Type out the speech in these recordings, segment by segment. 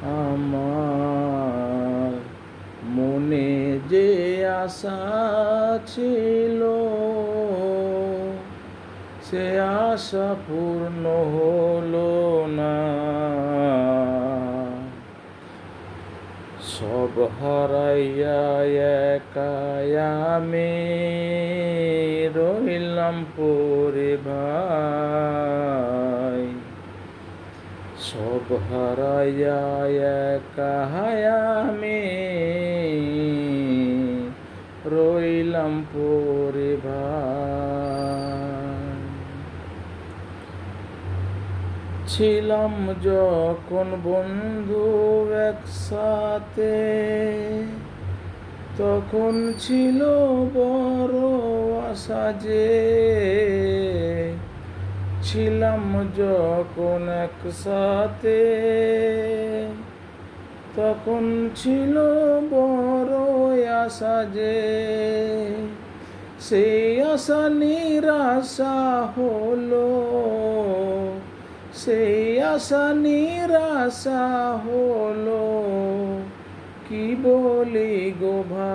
আমার মনে যে আশা ছিল, সে আশা পূর্ণ হলো না। সব হারাইয়া একাই আমি রইলাম পড়ে ভাই। সব হারাইয়া একাই আমি রইলাম পড়ে ভাই। ছিলাম যখন বন্ধু একসাথে, তখন ছিল বড় আশা যে। ছিলাম যখন একসাথে, তখন ছিল বড় আশা যে। সেই আশা নিরাশা হলো, সেই আশা নিরাশা হলো। কি বলি গো ভাই,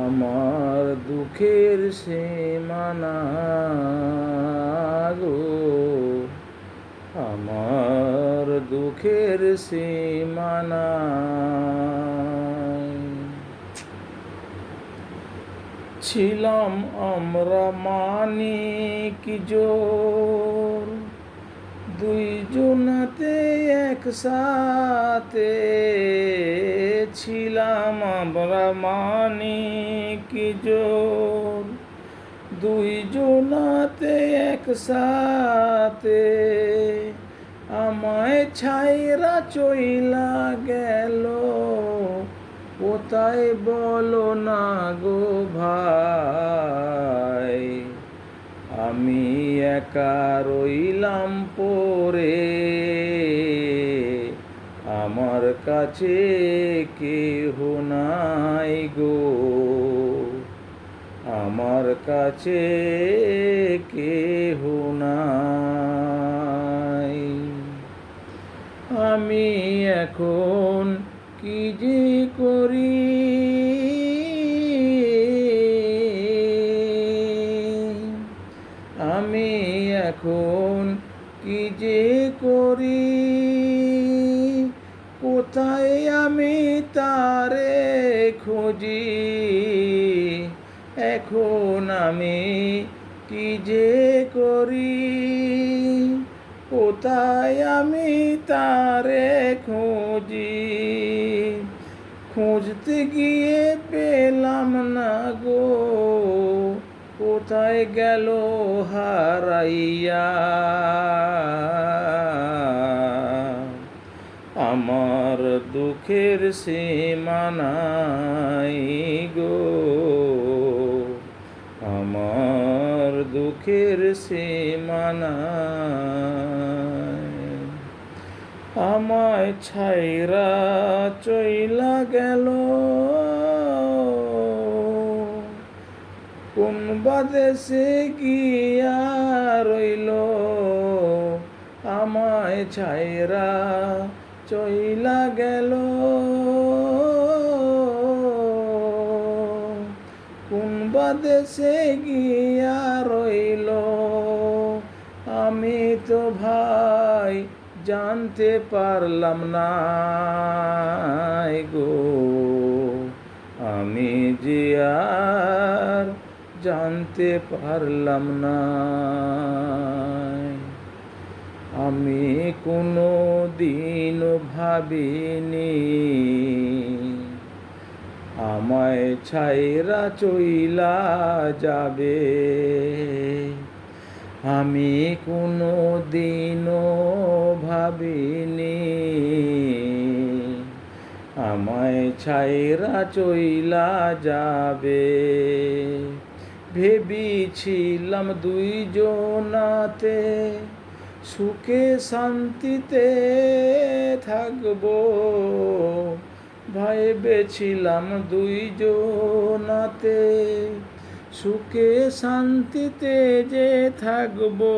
আমার দুঃখের সীমানা গো, আমার দুঃখের সীমানা। ছিলাম আমরা মানিক জোর, দুইজনাতে একসাথে। ছিলাম আমরা মানিক জোর, দুইজনাতে একসাথে। আমায় ছাইরা চইলা গেল, কোথায় বলো না গো ভাই। আমি একা রইলাম পড়ে, আমার কাছে কেহ নাই গো, আমার কাছে কেহ নাই। আমি এখন কি যে করি, আমি এখন কি যে করি। কোথায় আমি তারে খুঁজি, এখন আমি কি যে করি। কোথায় আমি তারে খুঁজি, খুঁজতে গিয়ে পেলাম না গো। কোথায় গেল হারাইয়া, আমার দুঃখের সীমানাই গো, আমার দুঃখের সীমানাই। আমায় ছাইরা চইলা গেল, কোন বাদেশে গিয়া রইল। আমায় ছাইরা চইলা গেল, কোন বাদেশে গিয়া রইল। আমি তো ভাই জানতে পারলাম না গো, আমি যে আর জানতে পারলাম না। আমি কোনো দিনও ভাবিনি আমায় ছাইরা চইলা যাবে। আমি কোনো দিনও ভাবিনি আমায় ছাইরা চইলা যাবে। ভেবেছিলাম দুইজনাতে সুখে শান্তিতে থাকবো, ভেবেছিলাম দুইজনাতে সুখে শান্তিতে যে থাকবো।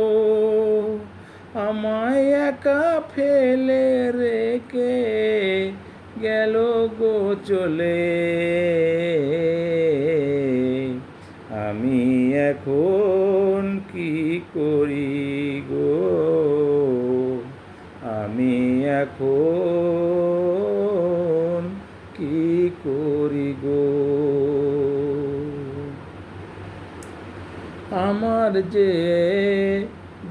আমায় একা ফেলে রেখে গেল গো চলে। আমি এখন কি করি গো, আমি এখন কি করি গো। আমার যে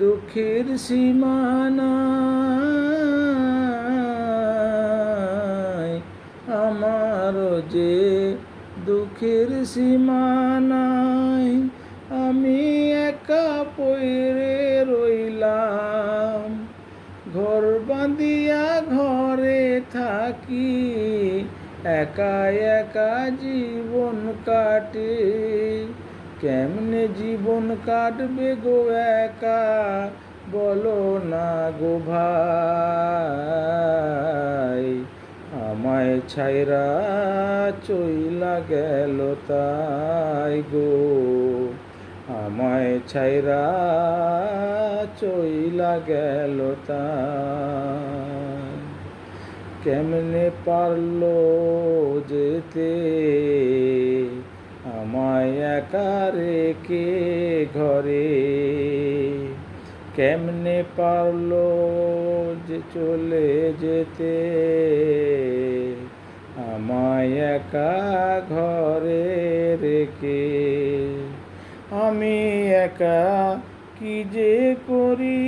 দুঃখের সীমানা, আমার যে দুঃখের সীমানায় আমি একা পড়ে রইলাম। ঘর বাঁধিয়া ঘরে থাকি, একা একা জীবন কাটে। কেমনে জীবন কাটবে গো একা, বলো না গো ভাই। আমায় ছাইরা চইলা গেল তাই গো, আমায় ছাইরা চইলা গেল তাই। কেমনে পারলো যেতে আমায় একা রেখে ঘরে, কেমনে পারলো যে চলে যেতে আমায় একা ঘরে রেখে। আমি একা কি যে করি,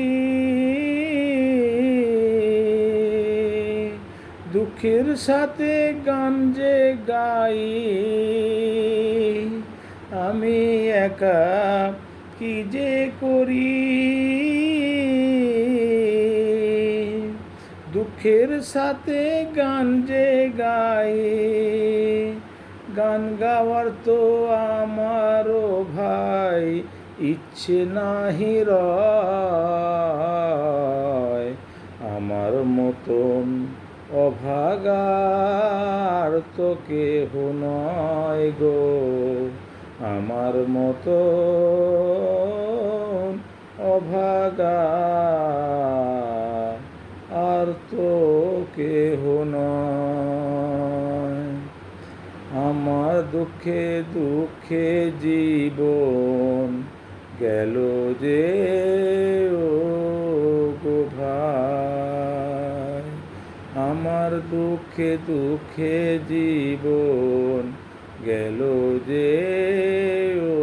দুঃখের সাথে গান যে গাই। আমি একা কি যে করি, দুঃখের সাথে গান যে গাই। গান গাওয়ার তো আমারও ভাই ইচ্ছে নাহি রয়। আমার মতন অভাগার তো কেহ নয় গো, আমার মতন অভাগা আর তো কেহ নয়। আমার দুঃখে দুঃখে জীবন গেল যে ও গো ভাই। আমার দুঃখে দুঃখে জীবন গেল যে ও